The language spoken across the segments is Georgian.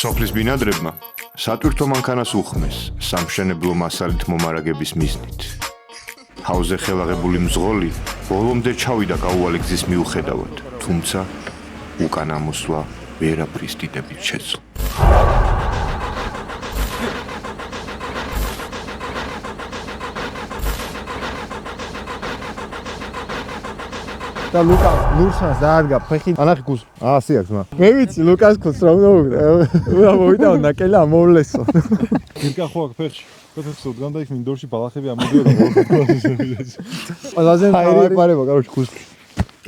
სოფლის ბინადრებმა სატვირთო მანქანას უხმეს სამშენებლო მასალით მომარაგების მიზნით. ჰაუზე ხელაღებული მძღოლი ბოლომდე ჩავიდა გაუვალი გზის მიუხედავად, თუმცა უკან ამოსვლა ვერაფრის დიდებით შეძლო. და ლუკას ლურსანს დაადგა ფეხი ანახი გუს ასე აქვს მა მე ვიცი ლუკას გუს რომ უნდა მოვიდა ნაკელა ამოვლესო გირკა ხო აქ ფეხში კეთებს უდგან და იქ მინდორში ბალახები ამოდიოდა ყველაზე მთავარი პარება კაროჩ გუს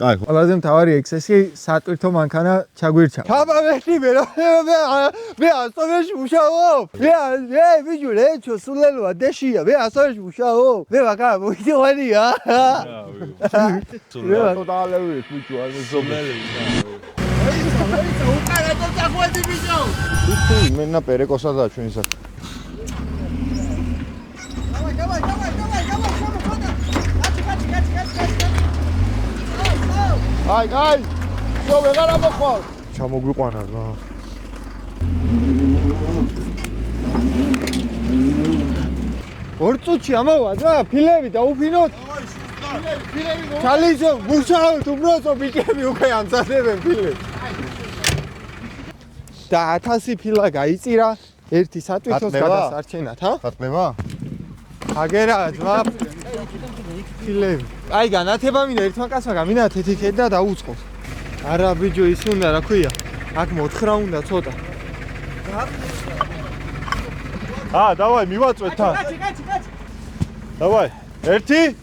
აი ყველაზე მთავარი ექსესი სატვირთო მანქანა ჩაგვირჩა ჩაბავეთი მე ასოვეში მუშაობ მე ბიჭო რეჩო სულელოა დეშია მე ასოვეში მუშაობ მე ვაკა მოიდოვანია სულელო დაალევი ბიჭო არ ზომელი უკარა და დახვედი ბიჭო მენა პერეკოსადა ჩვენი საქმე აი, შო ვეღარ ამოხვალ. ჩამოგვიყვანა რა. ორ წუთში ამავა რა, ფილები დაუფინოთ. ფილები. ჩალიძო, მუშაობთ უბრალოდ ბიჭები უკვე ამზადებენ ფილებს. და 1000 ფილა გაიწირა ერთი სატვირთოს გადასარჩენად, ჰა? გატნება? აგერა ძმა ფილები. აი განათება მინდა ერთმა კაცმა გამინდა თეთრ და დაუწყო. არა ბიჭო ის უნდა რა ქვია. აქ მოთხრა უნდა ცოტა. დავაი მივაწვეთ თან. დავაი. 1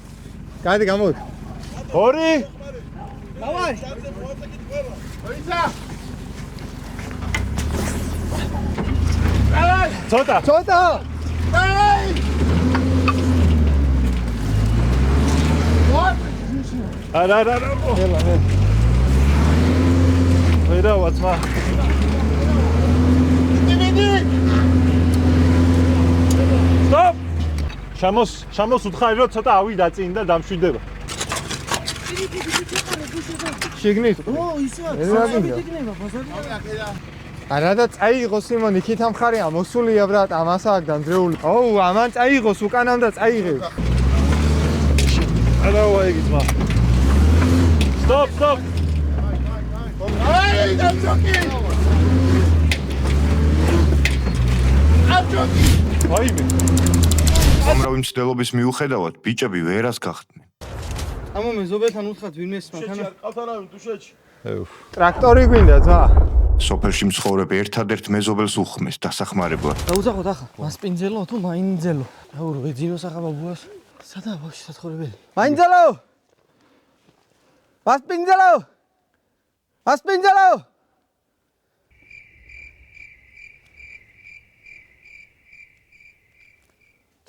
გადი გამოდი. 2 დავაი. ცოტა. დავაი. არა. ვერა ვაცმა. სტოპ. შამოს უთხარი რომ ცოტა ავიდა წინ და დამშვიდება. შეგნით. ისეა. არა და წაიღოს სიმონ იქით ამხარია მოსულია ბრატ ამასა განძრეული. ამან წაიღოს უკანამ და წაიღებს. არა ვაიგი ძმა. Stop! აი, დამჭოკი! ვაიმე. ამრავი მცდელობის მიუხედავად ბიჭები ვერას გახდნენ. ამო მე ზობელთან უთხრათ ვინმეს მანქანა. ყავთარავი დუშეთში. ტრაქტორი გვინდა ძმა. სოფელში მცხოვრებ ერთადერთ მეზობელს უხმეს დასახმარებლად. დაუძახოთ ახლა. მასპინძელო თუ მაინძელო. აურო ვეძინო სახაბა ბუას. სადა ბავშვი საცხოვრებელი. მაინძელო! მასპინძელო!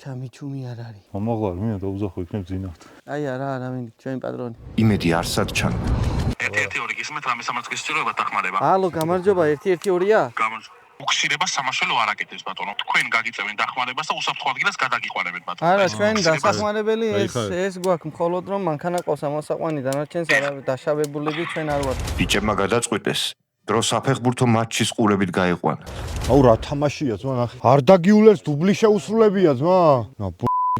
ჩამიჩუმი არ არის. მომაღლა მე დაუძახო იქნებ ძინავთ. აი არა ჩვენი პატრონი. იმედი არსად ჩანდა. 1-1-2 გისმენთ რამე სამართლის სჭიროება დახმარება. ალო გამარჯობა 1-1-2-ია? გამარჯობა. უხსირება სამაშველო არ აკეთებს ბატონო. თქვენ გაგიწევენ დახმარებას და უსაფრთხო ადგილას გადაგიყვანებთ ბატონო. არა ჩვენ დასახმარებელი ეს გვაქვს მხოლოდ რომ მანქანა ყავს ამასაყვანი დანარჩენს არა დაშავებულები ჩვენ არ ვართ. ბიჭებმა გადაწყვიტეს დრო საფეხბურთო მატჩის ყურებით გაიყვანათ. აუ რა თამაშია ძმა ნახე. არ დაგიულებს დუბლი შეუსრულებია ძმა.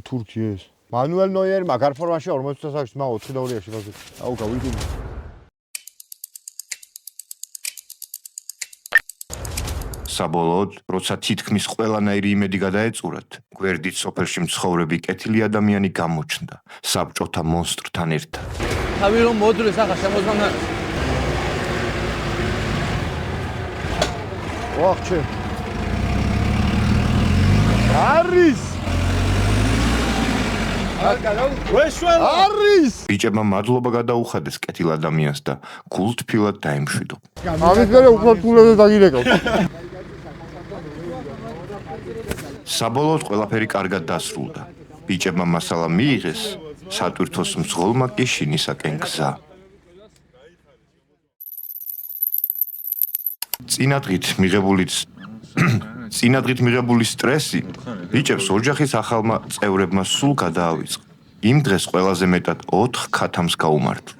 თურქი ეს. მანუელ ნოიერი მაგარ ფორმაში 40 წუთს აქვს ძმა 4-2-ში ფასი. აუ გავიგინე. საბოლოოდ, როცა თითქმის ყველანაირი იმედი გადაეწურათ, გვერდით სოფელში მცხოვრები კეთილი ადამიანი გამოჩნდა საბჭოთა მონსტრთან ერთად. თავი რომ მოდრეს ახლა შემოძმან ვახჩე. არის! არის! ბიჭებმა მადლობა გადაუხადეს კეთილ ადამიანს და გულთბილად დაემშვიდო. ამის მერე უფრო თულებზე დაგირეკავ. საბოლოოდ ყველაფერი კარგად დასრულდა. ბიჭებმა მასალა მიიღეს, სატვირთოს მძღოლმა კი შინისაკენ გზა. წინადღით მიღებული სტრესი ბიჭებს ოჯახის ახალმა წევრებმა სულ გადაავიწყა. იმ დღეს ყველაზე მეტად 4 ქათამს გაუმართლა,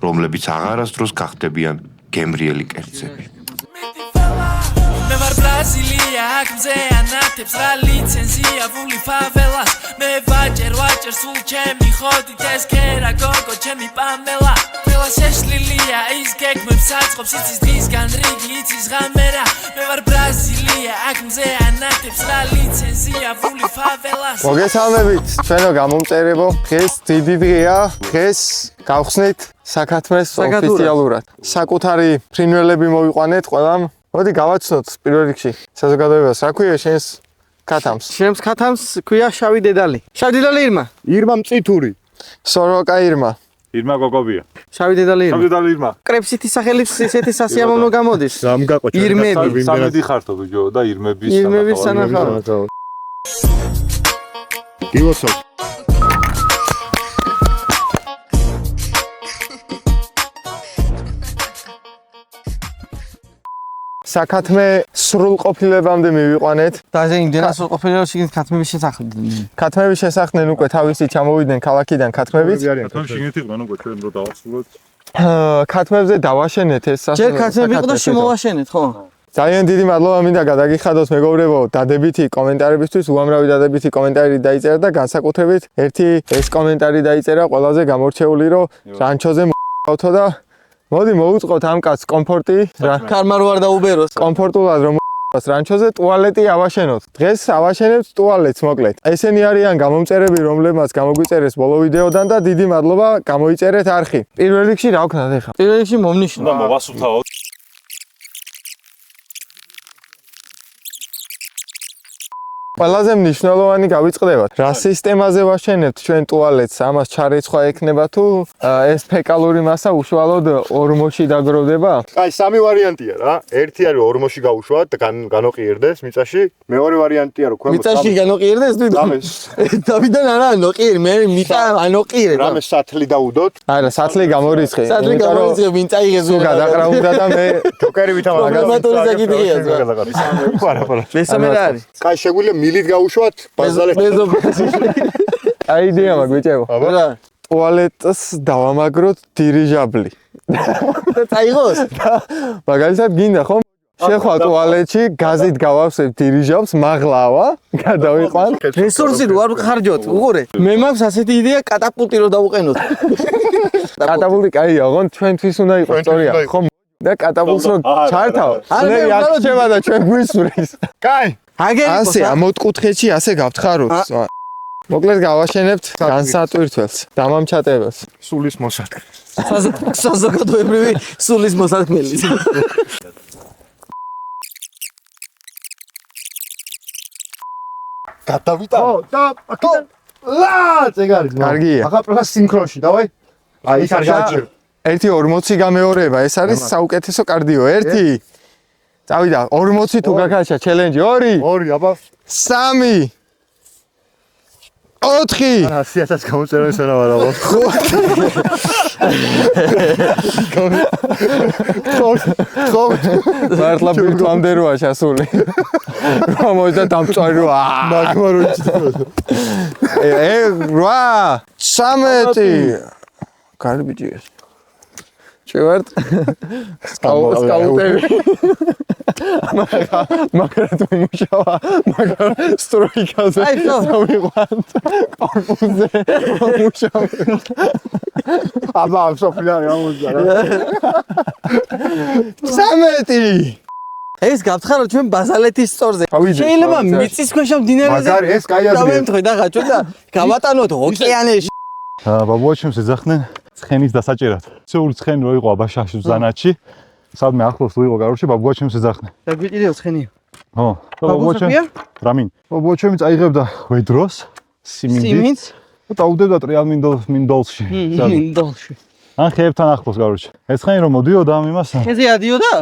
რომლებიც აღარასდროს გახდებიან გემრიელი კერძები. ბრაზილია აქ მზე ანათებს რა ლიცენზია ვული ფაველას მე ვაჭერ სულ ჩემი ხოდით ეს ქერა გოგო ჩემი პამელა ყველას ეშლილია ის გეგმებს საწყობს იცის დღისგან რიგი იცის ღამერა მე ვარ ბრაზილია აქ მზე ანათებს რა ლიცენზია ვული ფაველას მოგესალმებით ჩვენო გამომწერებო დღეს დიდი დღეა დღეს გავხსნით საქართველოს ოფიციალურად საკუთარი ფრინველები მოვიყვანეთ ყველამ მოდი გავაცნოთ პირველ რიგში საზოგადოებას რა ქვია შენს ქათამს შენს ქათამს ქვია შავი დედალი ირმა ირმა მწითური სოროკა ირმა ირმა გოგობია შავი დედალი ირმა კრეფსითი სახელით ისეთი სასიამოვნო გამოდის გამგაყო ირმები სამედი ხართო ბიჭო და ირმების სანახავად გილოცო საკათმე სრულყოფილებამდე მივიყვანეთ. და იმდენად სრულყოფილებას შეგიძლიათ ქათმების შესახებ. ქათმების შესახდნენ უკვე თავისი ჩამოვიდნენ ქალაქიდან ქათმებით. ქათმები შეგეთ იყვნენ უკვე ჩვენ რო დავასრულოთ. ქათმებზე დავაშენეთ ეს ჯერ ქათმები იყო და შემოვაშენეთ, ხო? ძალიან დიდი მადლობა მინდა გადაგიხადოთ მეგობრებო დადებითი კომენტარებისთვის. უამრავი დადებითი კომენტარი დაიწერა და განსაკუთრებით ერთი ეს კომენტარი დაიწერა ყველაზე გამორჩეული რომ რანჩოზე მოვავთო და მოდი მოვუწყოთ ამ კაცს კომფორტი რა ქარმა რო არ დაუბეროს კომფორტულად რომ რანჩოზე ტუალეტი ავაშენოთ. დღეს ავაშენებთ ტუალეტს მოკლედ. ესენი არიან გამომწერები რომლებმაც გამოგვიწერეს ბოლო ვიდეოდან და დიდი მადლობა გამოიწერეთ არხი. პირველ რიგში რა ვქნათ ახლა? პირველ რიგში მომნიშნო. და მოვასუფთავო. ყველაზე მნიშვნელოვანი გავიწყდებათ. რა სისტემაზე ვაშენებთ ჩვენ ტუალეტს? ამას ჩარეცხვა ექნება თუ ეს ფეკალური მასა უშუალოდ ორმოში დაგროვდება? აი სამი ვარიანტია რა. ერთი არის ორმოში გაუშვათ და განოყიერდეს მიწაში. მეორე ვარიანტია რომ ქვემოთ მიწაში განოყიერდეს დავიდან არა ნოყიერი მე მიწა ანოყიერე რამე სათლი დაუდოთ. არა სათლი გამორიცხე. სათლი გამორიცხე მიწა იღეს თუ გადაყრაუნდა და მე ჯოკერი ვითამარ პრობლემატური საკითხია მესამე რა არის? კაი შეგვიძლია მილით გაუშვათ ბაზალეთ. აი იდეა მაგვიჭებო. აბა ტუალეტს დავამაგროთ დირიჟაბლი. და წაიღოს? მაგალითად გინდა ხო? შეხვა ტუალეტში გაზით გავავსებ დირიჟაბლს, მაღლავა, გადავიყვან. რესურსი რო არ ხარჯოთ, უყურე. მე მაქვს ასეთი იდეა კატაპულტი რო დავუყენოთ. კატაპულტი კაია, ოღონდ ჩვენთვის უნდა იყოს სწორია, ხო? და კატაპულტს რო ჩართავ, მე აქჩება და ჩვენ გვისვრის. კაი ასე ამოთხუთხედში ასე გავთხაროთ. მოკლედ გავაშენებთ განსატვირთველს, დამამჩატებელს. სულის მოსატკი. საზოგადოებრივი სულის მოსატკმელი. გადავიტან. ხო, და აქედან ლაც ეგ არის. კარგია. ახლა პლუს სინქრონში, დავაი. აი ის არ გააჩერე. 1:40 გამეორება, ეს არის საუკეთესო კარდიო. 1 წავიდა 40 თუ გაგაჩა ჩელენჯი 2 აბა 3 4 100,000 გამოწერა ეს არა ვარა. ხო მართლა ბირთვამდე როა ჩასული. რა მოიდა დამწვარი როა. მაგმა რო იცოდა. 8 13 კარგი ბიჭია. შევარდ სკაუტები. მაგრამ თუ მუშავა, მაგრამ სტროიკაზე დავიყვანთ. კორპუსზე მუშავა. აბა სოფია გამოსდა რა. 13 ეს გავთხარო ჩვენ ბაზალეთის სწორზე. შეიძლება მიწისქვეშა მდინარეზე მაგარი ეს კაი აზრია. დავემთხე და ხაჭო და გავატანოთ ოკეანეში. ბაბუაჩემს ეძახდნენ ცხენის დასაჭერად. ცეული ცხენი რო იყო აბაშაში ზანაჩი. სადმე ახლოს რო იყო გაროში ბაბუაჩემს ეძახდნენ. და გვიტირეო ცხენია. ხო, ბაბუაჩემ რამინ. ბაბუაჩემი წაიღებდა ვედროს, სიმინდით და დაუდებდა ტრიალმინდოლში. მინდოლში. ან ხეებთან ახლოს გაროში. ეს ცხენი რომ მოდიოდა ამ იმას. ხეზე ადიოდა?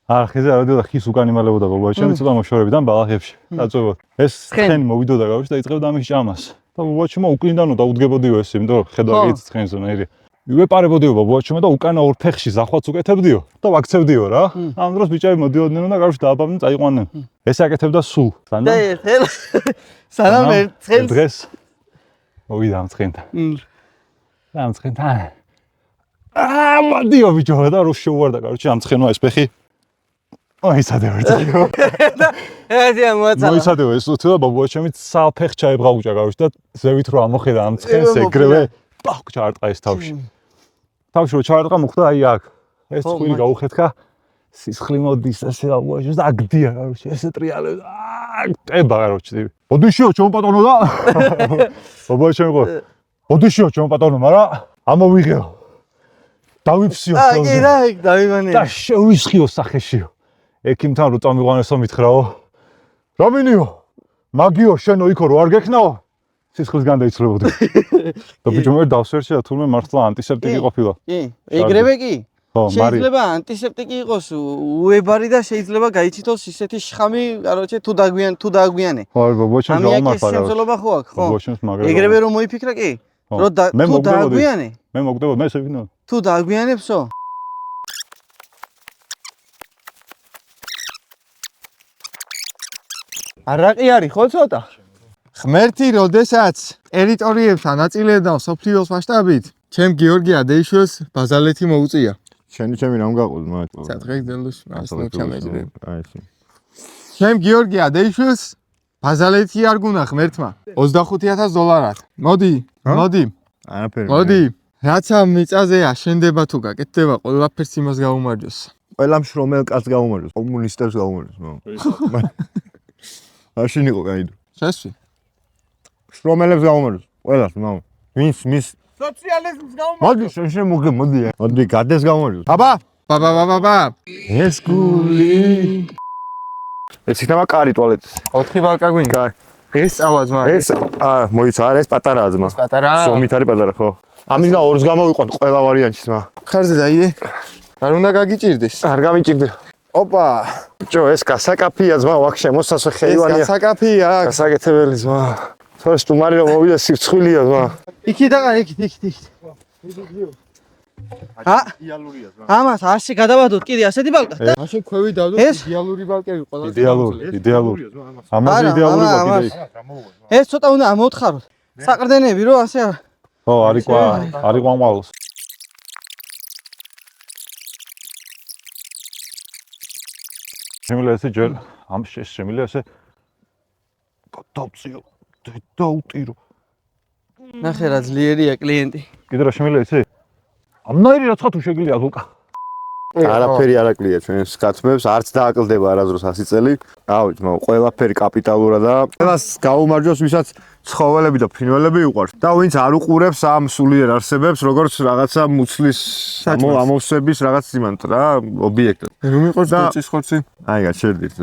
არა, ხეზე არ ადიოდა, ხის უკან იმალებოდა ბაბუაჩემი ცოტა მოშორებიდან ბალახებში. დაწვევოდ. ეს ცხენი მოვიდოდა გაროში და იწყებდა ამის ჭამას. და ბაბუაჩემ უკრინდანო დაუდგებოდიო ეს, იმიტომ რომ ხედავით ცხენს ნაირი. ვეპარებოდიო ბაბუაჩემ და უკანა ორ ფეხში ზახვაც უკეთებდიო და ვაქცევდიო რა. ამ დროს ბიჭები მოდიოდნენ და გარში დააბავდნენ, წაიყვანდნენ. ეს აკეთებდა სულ. და ერთხელ სანამ ერთხელ დღეს მოვიდა ამ ცხენთან. და ამ ცხენთან მოდიო ბიჭო და რო შეუვარდა გარში ამ ცხენმა ეს ფეხი. მოიცადე ვერტიო. ეზია მოაცა. მოიცადე ეს უცებ ბაბუა ჩემი საფეხ ჩაებრაუჭა გავიშ და ზევით რო ამოხედა ამ ცხენს ეგრევე პაკ ჩაარტყა ეს თავში. თავში რო ჩაარტყა მოხდა აი აქ. ეს ხვილი გაუხეთქა. სისხლი მოდის ესე ბაბუაშს და აგდია გაროჩე ესე ტრიალებს. ტება გაროჩე. ბოდიშიო ჩემო პატრონო და ბაბუა ჩემი ყო. ბოდიშიო ჩემო პატრონო, მაგრამ ამოვიღეო. დავიფსიო ხელზე. კი რა, დავიმანე. და შევისხიო სახეშიო. ექიმთან რო წამიყვანესო მითხრაო. რამინიო, მაგიო შენო იქო რო არ გექნაო? სისხლის განდაიცვლებოდი. და ბიჭო მე დავსვერჩი და თურმე მართლა ანტისეპტიკი ყოფილა. კი, ეგრევე კი. ხო, მარი. შეიძლება ანტისეპტიკი იყოს უებარი და შეიძლება გაიცითოს ისეთი შხამი, კაროჩე თუ დაგვიანე. ხო, ბაბუა ჩემს გაუმართლა. ამია შემძლობა ხო აქვს, ხო? ბაბუა ჩემს მაგრამ. ეგრევე რომ მოიფიქრა კი? რომ თუ დაგვიანე. მე მოგდებოდი, მე ესე ვიქნა. თუ დაგვიანებსო? არაყი არის ხო ცოტა? ღმერთი როდესაც ტერიტორიებს ანაწილებდა სოფლიოს მასშტაბით, ჩემ გიორგი ადეიშვილს ბაზალეთი მოუწია. ჩემი რამ გაყოლ მათ. სადღე გდელოს ასნო ჩამეჯრე. ჩემ გიორგი ადეიშვილს ბაზალეთი არ გუნა ღმერთმა $25,000. მოდი. არაფერი. მოდი. რაც ამ მიწაზე აშენდება თუ გაკეთდება, ყველაფერს იმას გაუმარჯოს. ყველა მშრომელ კაცს გაუმარჯოს, კომუნისტებს გაუმარჯოს, მაშინ იყო გაიდო. შესვი. მშრომელებს გაუმარჯოს, ყველას, ვინც მის სოციალიზმს გაუმარჯოს. მოდი, შენ მოდი. მოდი, გადეს გაუმარჯოს. ბაბა. ეს გული. ეს იქნება კარი ტუალეტის. 4 ბალკა გვინდა. ეს წავაც მაგრამ. ეს მოიცა, არა ეს პატარაა ძმა. პატარა. ზომით არის პატარა, ხო? ამის და ორს გამოვიყვან ყველა ვარიანტში ძმა. ხარზე დაიდე. არ უნდა გაგიჭირდეს. არ გამიჭირდე. ოპა. ბიჭო, ეს გასაკაფია ძმა, ვახშე მოსასო ხეივანია. ეს გასაკაფია. გასაკეთებელი ძმა. თორე სტუმარი რომ მოვიდა სიცხვილია ძმა. იქიდან იქით. იალურია ძმა. ამას არსი გადავადოთ კიდე ასეთი ბალკა. მაშინ ქვევი დავდო იდეალური ბალკები ყველა. იდეალური. ამაზე იდეალური ბალკი. ეს ცოტა უნდა ამოთხაროთ. საყრდენები რო ასე ხო, არის ყვამყვალოს. შემიძლია ესე ჯერ ამ შემიძლია ესე დავწიო დაუტირო. ნახე რა ძლიერია კლიენტი. კიდე რა შემიძლია ესე ამნაირი რაცა თუ შეგიძლია გუკა. არაფერი არ აკლია ჩვენს კაცებს, არც დააკლდება არასდროს 100 წელი. ავი ძმა, ყველაფერი კაპიტალურა და ყველას გაუმარჯოს, ვისაც ცხოველები და ფრინველები უყვარს. და ვინც არ უყურებს ამ სულიერ არსებებს, როგორც რაღაცა მუცლის ამოვსების რაღაც სიმანტ რა, ობიექტი. რომ იყოს დაწის ხორცი. აი გაჩერდით.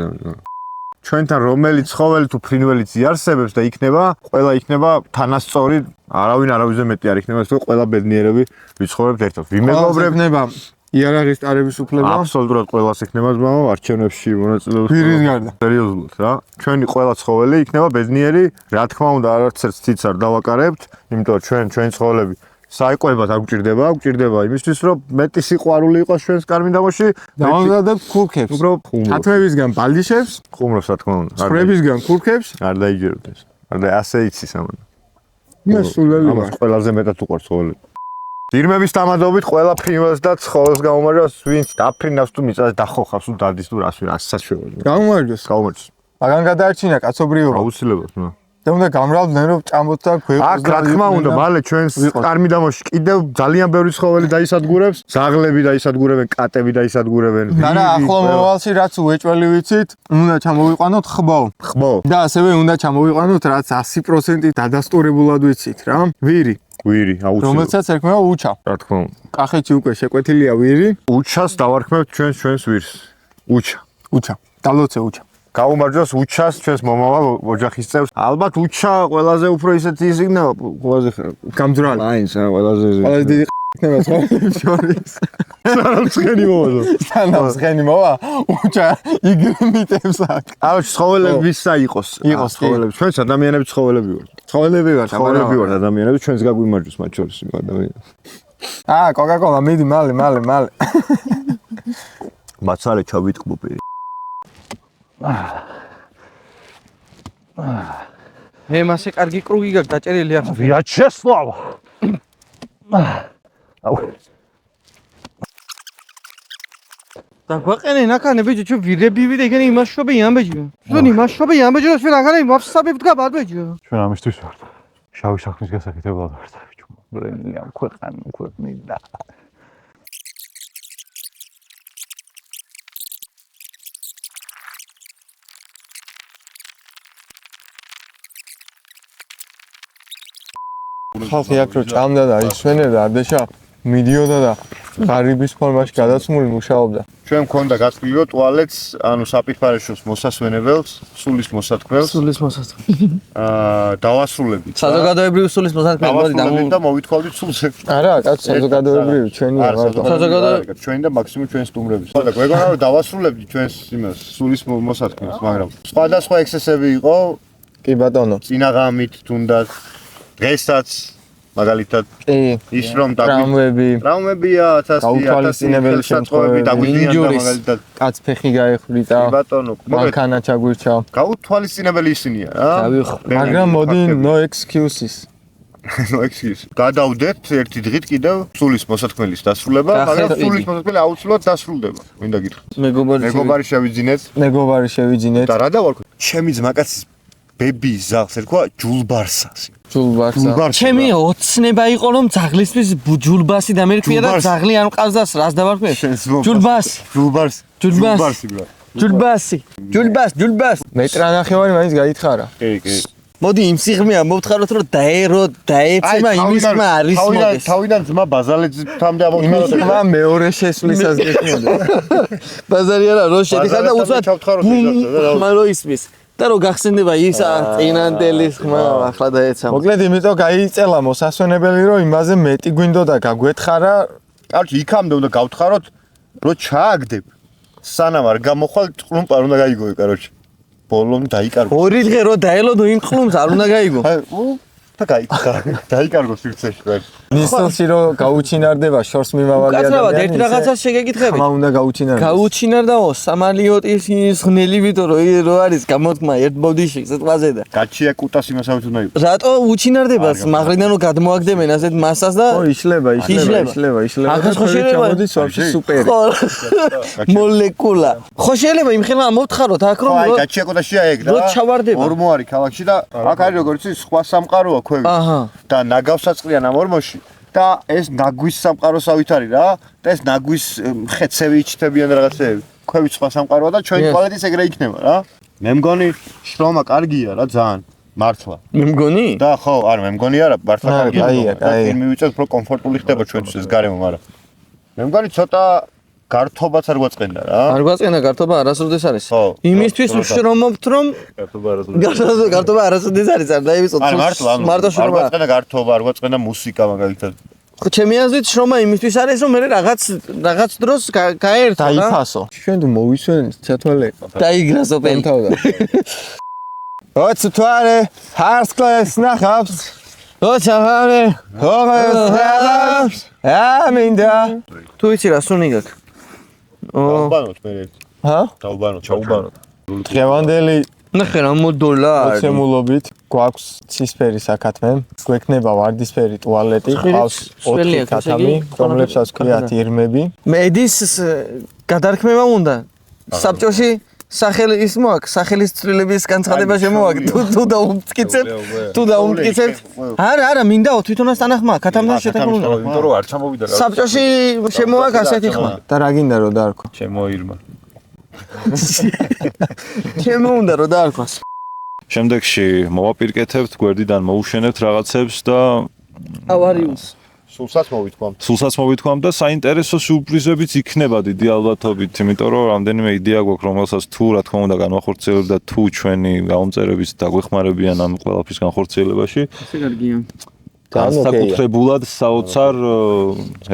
ჩვენთან რომელი ცხოველი თუ ფრინველიც იარსებებს და იქნება, ყველა იქნება თანასწორი, არავინ არავიზე მეტი არ იქნება, ეს ყველა ბედნიერები ვიცხოვრებთ ერთად. ვიმეგობრებნება იარაღის ტარების უფლება აბსოლუტურად ყველას იქნება ძმაო არჩევნებში მონაწილეობს. პირის გარდა. სერიოზულად რა. ჩვენი ყველა ცხოველი იქნება ბედნიერი, რა თქმა უნდა არც ერთ ციც არ დავაკარებთ, იმიტომ რომ ჩვენი ცხოველები საიყვებად არ გვჭირდება იმისთვის რომ მეტი სიყვარული იყოს ჩვენს კარმინდამოში. დავამზადებთ ქურქებს. უბრალოდ ხათმებისგან ბალდიშებს, ხუმრობს რა თქმა უნდა. ხრებისგან ქურქებს. არ დაიჯერებდეს. არ და ასე იცის ამან. მე სულელი ამას ყველაზე მეტად უყვარს ცხოველები. დირმების დამადობით ყველა ფრინველს და ცხოველს გაუმარჯოს, ვინც დაფრინავს თუ მიწაზე დახოხავს თუ დადის თუ რასაც შეუძლია. გაუმარჯოს. მაგან გადაარჩინა კაცობრიობა. აუცილებლად, ნო. და უნდა გამრავლდნენ რომ ჭამოთ და გვეყოს. აქ რა თქმა უნდა, მალე ჩვენს კარმინდამოში კიდევ ძალიან ბევრი ცხოველი დაისადგურებს, ზაღლები დაისადგურებენ, კატები დაისადგურებენ. არა, ახლო მომავალში რაც უეჭველი ვიცით, უნდა ჩამოვიყვანოთ ხბო. და ასევე უნდა ჩამოვიყვანოთ რაც 100% დადასტურებულად ვიცით რა. ვირი, აუცილებლად. რომელსაც ერქმევა უჩა. რა თქმა უნდა. კახეთში უკვე შეკვეთილია ვირი. უჩას დავარქმევთ ჩვენს ვირს. უჩა. დალოცე უჩა. გაუმარჯოს უჩას ჩვენს მომავალ ოჯახის წევრს. ალბათ უჩა ყველაზე უფრო ისეთი იქნება, ყველაზე გამძრალი. აინც ყველაზე დიდი იქნება შორის. სანამცხენი მოვა. სანამცხენი მოვა. უჩა იგრიმიტებს აქ. აუ ცხოველები ვისა იყოს ცხოველები. ჩვენს ადამიანები ცხოველები ვართ. ცხოველები ვართ ადამიანები, ჩვენს გაგვიმარჯოს მათ შორის ადამიანები. კოკაკოლა მიდი მალე. მაცალე ჩავიტყბო პირი. მე მასე კარგი კრუგი გაქვს დაჭერილი აქვს. ვიაჩესლავ. აუ. დაგვაყენე ნახანე ბიჭო ჩვენ ვირები ვიდე იქნე იმაშობე ამბეჯო ჩვენ იმაშობე ამბეჯო ჩვენ ახალი მაფსაბი ვდგა ბადბეჯო ჩვენ ამისთვის ვართ შავი საქმის გასაკეთებლად ვართ ბიჭო ბრენია ქვეყნიდა ხალხი აქ რო ჭამდა და ისვენებდა ამდეშა მიდიოდა და ღარიბის ფორმაში გადაცმული მუშაობდა. ჩვენ მქონდა გაწყვილი რომ ტუალეტს, ანუ საპირფარეშოს მოსასვენებელს, სულის მოსათქმელს, დავასრულებით. საზოგადოებრივი სულის მოსათქმელი მოდი და მოვითხოვდით სულზე. არა, კაც საზოგადოებრივი ჩვენია მარტო. საზოგადოებრივი ჩვენი და მაქსიმუმ ჩვენს სტუმრების. და გვეგონა რომ დავასრულებთ ჩვენს იმას, სულის მოსათქმელს, მაგრამ სხვადასხვა ექსესები იყო, კი ბატონო. წინაღამით თუნდაც დღესაც მაგალითად ის რომ ტრავმებია 1000 შემთხვევები დაგვიძინდა მაგალითად კაც ფეხი გაეხრიტა ბატონო მანქანა ჩაგვირჩა გაუთვალისწინებელი ისინია რა მაგრამ მოდი no excuses გადავდეთ ერთი დღით კიდევ სულის მოსათქმელის დასრულება მაგრამ სულის მოსათქმელი აუცილებლად დასრულდება მინდა გითხრათ მეგობარი შევიძინეთ და რა დავარქვი ჩემი ძმაკაცის ბებიის ზაღს ერქვა ჯულბარსა ჩემი ოცნება იყო რომ ძაღლისთვის ჯულბასი დამერქვია და ძაღლი არ მყავს რას დავარქვი ჯულბასი მეტრანახევარი მაინც გაითხარა კი მოდი იმ სიღრმეა მოვთხაროთ რომ დაეცემა იმის ხმა არის მოდეს თავიდან ძმა ბაზალეთამდე იმის ხმა მეორე შესვლისას გექნოდა ბაზარი არა რო შედიხარ და უცბად ხმა რო ისმის და რო გახსენდება ის წინანდელის ხმა ახლა დაეცამა. მოკლედ იმიტომ გაიწელა მოსასვენებელი რომ იმაზე მეტი გვინდოდა გაგვეთხარა. კარგი იქამდე უნდა გავთხაროთ რომ ჩააგდებ. სანამ არ გამოხვალ ყლუმპ არ უნდა გაიგო კაროჩი. ბოლომ დაიკარგო. ორი დღე რო დაელოდო იმ ყლუმს არ უნდა გაიგო. და დაიკარგო სივრცეში და ნისლში რომ გაუჩინარდება შორს მიმავალი ადამიანი. კაცრავად ერთ რაღაცას შეგეკითხები. ხმა უნდა გაუჩინარდეს. გაუჩინარდაო სამალიოტის ის ღნელი ვიტო რო არის გამოთქმა ერთ ბოდიში სიტყვაზე და გაჩია კუტას იმასავით უნდა იყოს. რატო უჩინარდება მაღლიდან რომ გადმოაგდებენ ასეთ მასას და იშლება. ახლა ხო შეიძლება მოდის ვაფშე სუპერი. მოლეკულა. ხო შეიძლება იმ ხელა მოვთხაროთ აქ რომ აი გაჩია კუტაშია ეგ და რო ჩავარდება. ორმოარი ქალაქში და აქ არის როგორც ის სხვა სამყაროა ქვევი. და ნაგავსაწყლიან ამ ორმოში და ეს ნაგვის სამყაროსავით არის რა და ეს ნაგვის ხეცები იჩთებიან რაღაცეები. ქვევით სხვა სამყაროა და ჩვენი ტუალეტიც ეგრე იქნება რა. მე მგონი შრომა კარგია რა ძალიან მართლა. მე მგონი? და ხო, არა მე მგონი არა, მართლა კარგია. აი, მივიწევთ რომ კომფორტული ხდება ჩვენთვის ეს გარემო, მაგრამ მე მგონი ცოტა გართობაც არ გვაწყენდა რა. არ გვაწყენდა გართობა არასოდეს არის. იმისთვის ვშრომობთ რომ გართობა არასოდეს არის, არ დაივიწყოთ. მარტო შრომა. არ გვაწყენდა გართობა, არ გვაწყენდა მუსიკა მაგალითად. ხო, ჩემი აზრით შრომა იმისთვის არის რომ მე რაღაც დროს გაერთო რა. დაიფასო. ჩვენ თუ მოვისვენთ ჩათვალე. დაიგრასო პენთავდა. ოც თვარე, ჰარსკლეს ნახავს. ოჩავარე. ოღეს ამინდა. თუ იცი რა სუნი გაქვს? დაუბანოთ მე ერთი. ჰა? ჩაუბანოთ. დღევანდელი ნახე რა $1 მოცემულობით გვაქვს ცისფერი საქათმე, გვექნება ვარდისფერი ტუალეტი, ყავს 4 ქათამი, რომლებსაც ქვიათ ირმები. მედის გადარქმევა უნდა. საბჭოში სახელი ის მოაქვს, სახელის ცვლილების განცხადება შემოაქვს. თუ დაუმტკიცებთ. არა, მინდაო თვითონაც თანახმა, ქათამთან შეთანხმებული. იმიტომ რომ არ ჩამოვიდა რა. საბჭოში შემოაქვს ასეთი ხმა. და რა გინდა რომ დაარქვა? შემოირმა. ჩემო უნდა რომ დაარქვას. შემდეგში მოვაპირკეთებთ, გვერდიდან მოუშენებთ რაღაცებს და ავარიულს. სულსაც მოვითქვამთ და საინტერესო სიურპრიზებიც იქნება დიდი ალბათობით, იმიტომ რომ რამდენიმე იდეა გვაქვს, რომელსაც თუ რა თქმა უნდა განვახორციელებთ და თუ ჩვენი გამომწერების დაგვეხმარებიან ამ ყველაფრის განხორციელებაში. ესე კარგია. განსაკუთრებულად საოცარ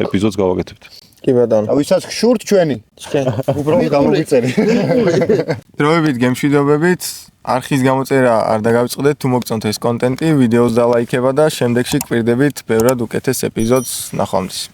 ეპიზოდს გავაკეთებთ. კი ბატონო. ვისაც გშურთ ჩვენი. უბრალოდ გამოგიწერი. დროებით გემშვიდობებით. არხის გამოწერა არ დაგავიწყდეთ, თუ მოგწონთ ეს კონტენტი, ვიდეოს დალაიქება და შემდეგში გვპირდებით ბევრად უკეთეს ეპიზოდს ნახვამდის.